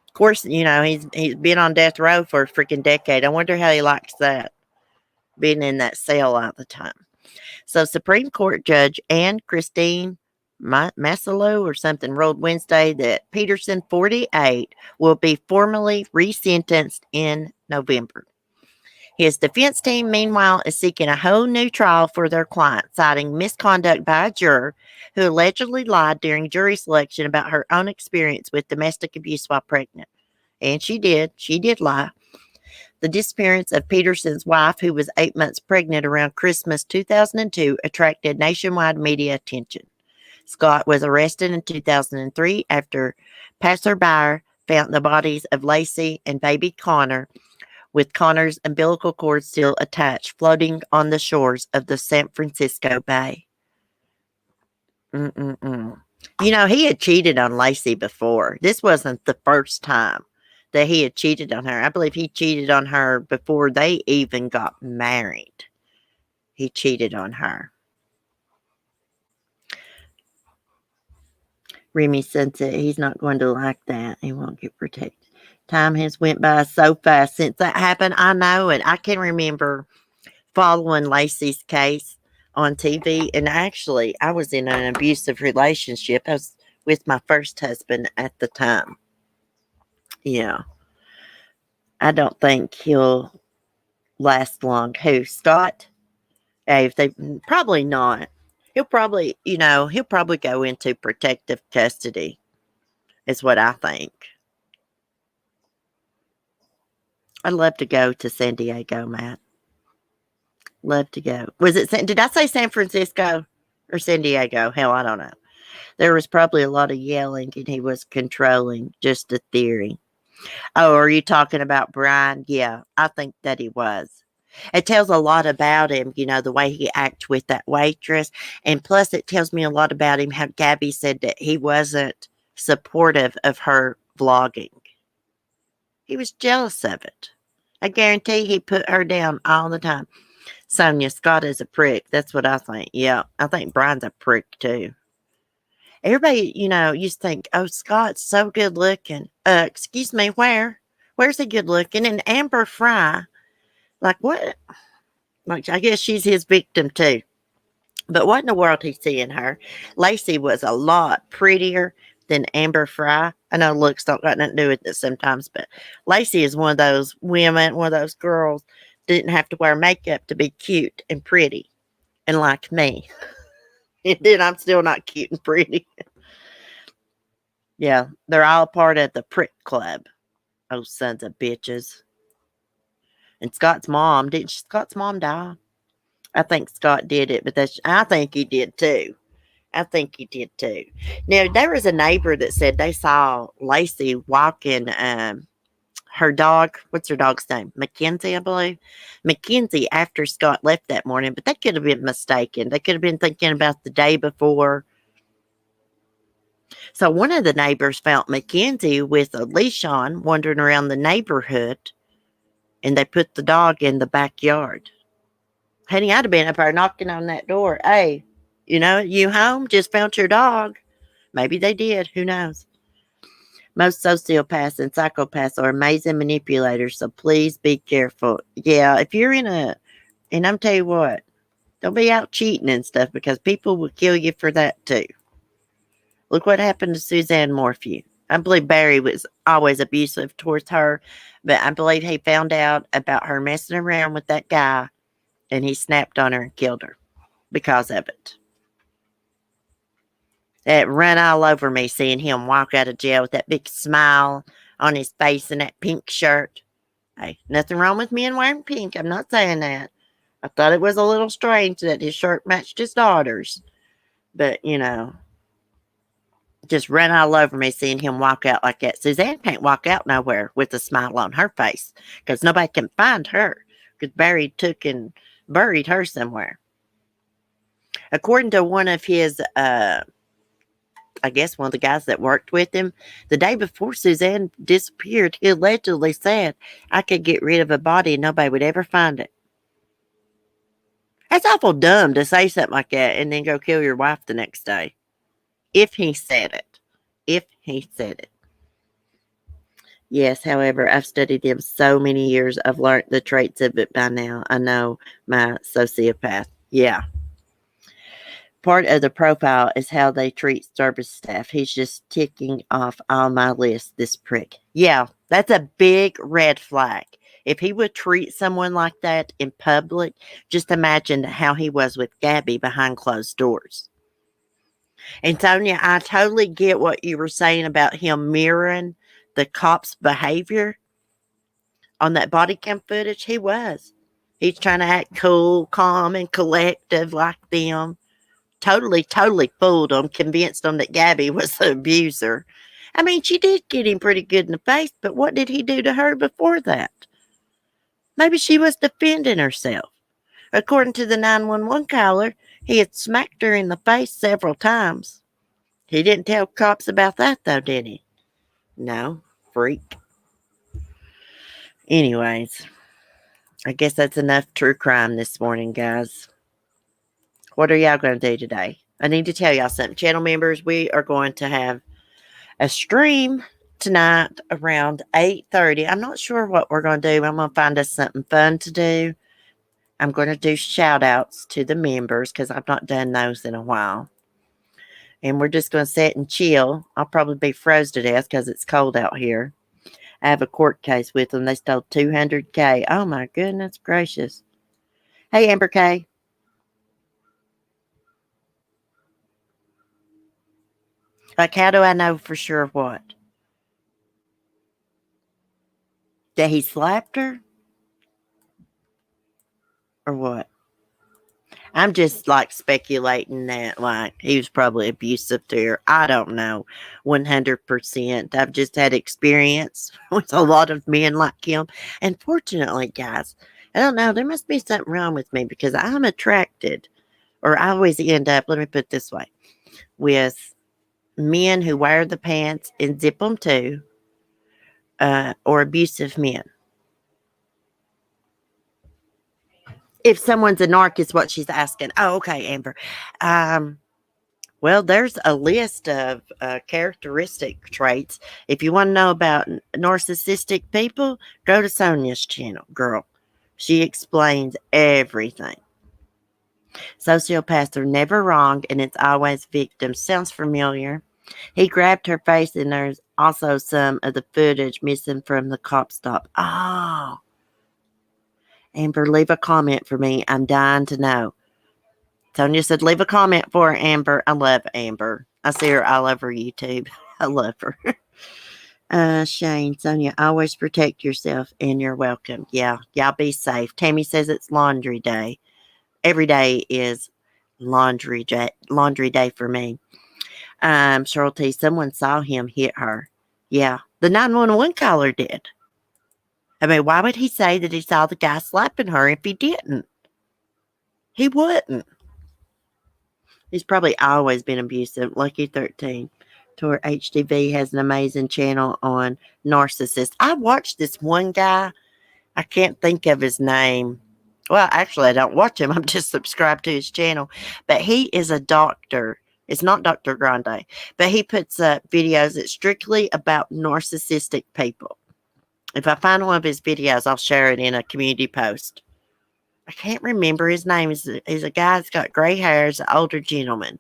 Of course, you know, he's been on death row for a freaking decade. I wonder how he likes that, being in that cell all the time. So Supreme Court Judge Anne Christine Maslow or something ruled Wednesday that Peterson, 48, will be formally resentenced in November. His defense team, meanwhile, is seeking a whole new trial for their client, citing misconduct by a juror who allegedly lied during jury selection about her own experience with domestic abuse while pregnant. And she did lie. The disappearance of Peterson's wife, who was 8 months pregnant around Christmas 2002, attracted nationwide media attention. Scott was arrested in 2003 after passerby found the bodies of Lacey and baby Connor, with Connor's umbilical cord still attached, floating on the shores of the San Francisco Bay. You know, he had cheated on Lacey before. This wasn't the first time that he had cheated on her. I believe he cheated on her before they even got married. He cheated on her. Remy said that he's not going to like that. He won't get protected. Time has went by so fast since that happened. I know it. I can remember following Lacey's case on TV. And actually, I was in an abusive relationship. I was with my first husband at the time. Yeah. I don't think he'll last long. Who, Scott? If they probably not. He'll probably, he'll probably go into protective custody, is what I think. I'd love to go to San Diego, Matt. Love to go. Did I say San Francisco or San Diego? Hell, I don't know. There was probably a lot of yelling and he was controlling. Just a theory. Oh, are you talking about Brian? Yeah, I think that he was. It tells a lot about him, the way he acts with that waitress. And plus, it tells me a lot about him, how Gabby said that he wasn't supportive of her vlogging. He was jealous of it. I guarantee he put her down all the time. Sonia, Scott is a prick. That's what I think. Yeah, I think Brian's a prick too. Everybody, used to think, oh, Scott's so good looking. Excuse me, where's he good looking? And Amber Fry, like what? Like, I guess she's his victim too. But what in the world he's seeing her? Lacey was a lot prettier than Amber Fry. I know looks don't got nothing to do with it sometimes, but Lacey is one of those women, one of those girls didn't have to wear makeup to be cute and pretty. And like me. And then I'm still not cute and pretty. Yeah, they're all part of the prick club. Oh, sons of bitches. And Scott's mom, didn't Scott's mom die? I think Scott did it, but I think he did too. I think he did too. Now, there was a neighbor that said they saw Lacey walking her dog. What's her dog's name? Mackenzie, I believe. Mackenzie after Scott left that morning, but they could have been mistaken. They could have been thinking about the day before. So one of the neighbors found Mackenzie with a leash on wandering around the neighborhood, and they put the dog in the backyard. Honey, I'd have been up there knocking on that door. Hey, you home? Just found your dog. Maybe they did. Who knows? Most sociopaths and psychopaths are amazing manipulators, so please be careful. Yeah, if you're and I'm tell you what, don't be out cheating and stuff because people will kill you for that too. Look what happened to Suzanne Morphew. I believe Barry was always abusive towards her, but I believe he found out about her messing around with that guy, and he snapped on her and killed her because of it. It ran all over me seeing him walk out of jail with that big smile on his face and that pink shirt. Hey, nothing wrong with men wearing pink. I'm not saying that. I thought it was a little strange that his shirt matched his daughter's. But, just ran all over me seeing him walk out like that. Suzanne can't walk out nowhere with a smile on her face because nobody can find her because Barry took and buried her somewhere. According to one of his, I guess one of the guys that worked with him, the day before Suzanne disappeared, he allegedly said, I could get rid of a body and nobody would ever find it. That's awful dumb to say something like that and then go kill your wife the next day. If he said it. If he said it. Yes, however, I've studied them so many years. I've learned the traits of it by now. I know my sociopath. Yeah. Part of the profile is how they treat service staff. He's just ticking off all my list, this prick. Yeah, that's a big red flag. If he would treat someone like that in public, just imagine how he was with Gabby behind closed doors. And Sonia, I totally get what you were saying about him mirroring the cop's behavior on that body cam footage. He was. He's trying to act cool, calm, and collective like them. Totally fooled them, convinced them that Gabby was the abuser. I mean, she did get him pretty good in the face, but what did he do to her before that? Maybe she was defending herself. According to the 911 caller, he had smacked her in the face several times. He didn't tell cops about that, though, did he? No. Freak. Anyways, I guess that's enough true crime this morning, guys. What are y'all going to do today? I need to tell y'all something. Channel members, we are going to have a stream tonight around 8:30. I'm not sure what we're going to do. I'm going to find us something fun to do. I'm going to do shout outs to the members because I've not done those in a while. And we're just going to sit and chill. I'll probably be froze to death because it's cold out here. I have a court case with them. They stole $200K. Oh my goodness gracious. Hey, Amber K. Like, how do I know for sure what? That he slapped her? Or what? I'm just like speculating that like he was probably abusive to her. I don't know 100%. I've just had experience with a lot of men like him. And fortunately, guys, I don't know. There must be something wrong with me because I'm attracted, or I always end up, let me put it this way, with men who wear the pants and zip them too, or abusive men. If someone's a narc is what she's asking. Oh, okay, Amber. Well, there's a list of characteristic traits. If you want to know about narcissistic people, go to Sonia's channel, girl. She explains everything. Sociopaths are never wrong, and it's always victims. Sounds familiar. He grabbed her face, and there's also some of the footage missing from the cop stop. Oh. Amber, leave a comment for me. I'm dying to know. Sonia said, leave a comment for her, Amber. I love Amber. I see her all over YouTube. I love her. Shane, Sonia, always protect yourself and you're welcome. Yeah, y'all be safe. Tammy says it's laundry day. Every day is laundry day for me. Cheryl T, someone saw him hit her. Yeah, the 911 caller did. I mean, why would he say that he saw the guy slapping her if he didn't? He wouldn't. He's probably always been abusive. Lucky 13. Tor HDV has an amazing channel on narcissists. I watched this one guy. I can't think of his name. Well, actually, I don't watch him. I'm just subscribed to his channel. But he is a doctor. It's not Dr. Grande. But he puts up videos that's strictly about narcissistic people. If I find one of his videos, I'll share it in a community post. I can't remember his name. He's a guy that's got gray hair. He's an older gentleman.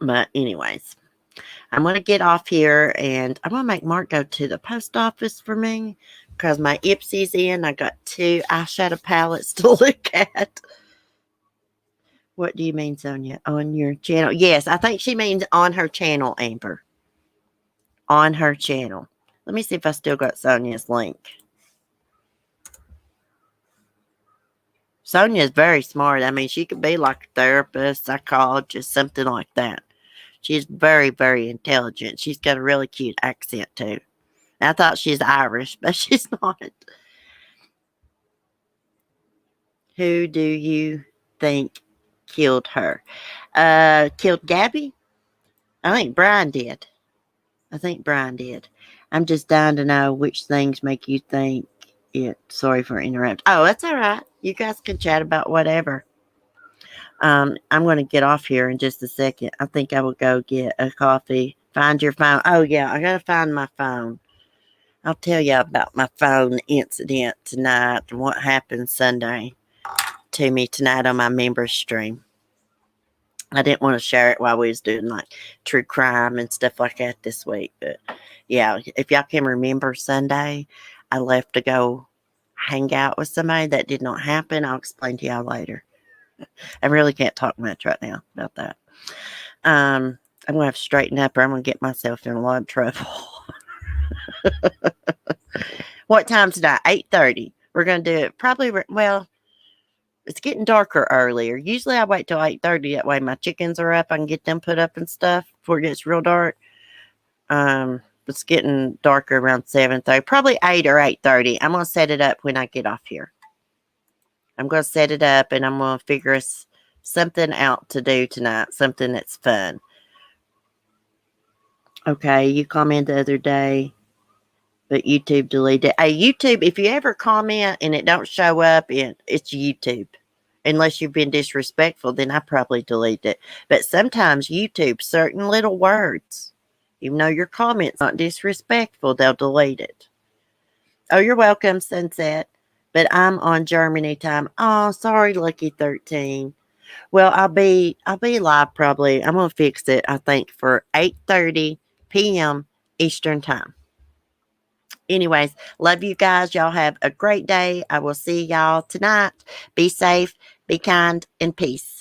But anyways, I'm going to get off here and I'm going to make Mark go to the post office for me because my Ipsy's in. I got 2 eyeshadow palettes to look at. What do you mean, Sonia? On your channel? Yes, I think she means on her channel, Amber. On her channel. Let me see if I still got Sonia's link. Sonia is very smart. I mean, she could be like a therapist, psychologist, something like that. She's very, very intelligent. She's got a really cute accent, too. I thought she's Irish, but she's not. Who do you think killed her? Killed Gabby? I think Brian did. I'm just dying to know which things make you think it. Sorry for interrupting. Oh, that's all right. You guys can chat about whatever. I'm going to get off here in just a second. I think I will go get a coffee. Find your phone. Oh, yeah, I got to find my phone. I'll tell you about my phone incident tonight and what happened Sunday to me tonight on my members stream. I didn't want to share it while we was doing like true crime and stuff like that this week. But yeah, if y'all can remember Sunday, I left to go hang out with somebody. That did not happen. I'll explain to y'all later. I really can't talk much right now about that. I'm going to have to straighten up or I'm going to get myself in a lot of trouble. What time tonight? 8:30. We're going to do it probably, well, it's getting darker earlier. Usually I wait till 8:30. That way my chickens are up. I can get them put up and stuff before it gets real dark. It's getting darker around 7:30. Probably 8 or 8:30. I'm going to set it up when I get off here. I'm going to set it up and I'm going to figure something out to do tonight, something that's fun. Okay, you commented the other day, but YouTube deleted it. Hey, YouTube, if you ever comment and it don't show up, it's YouTube. Unless you've been disrespectful, then I probably delete it. But sometimes YouTube, certain little words, even though your comment's not disrespectful, they'll delete it. Oh, you're welcome, Sunset. But I'm on Germany time. Oh, sorry, Lucky 13. Well, I'll be live probably. I'm gonna fix it, I think, for 8:30 p.m. Eastern time. Anyways, love you guys. Y'all have a great day. I will see y'all tonight. Be safe, be kind, and peace.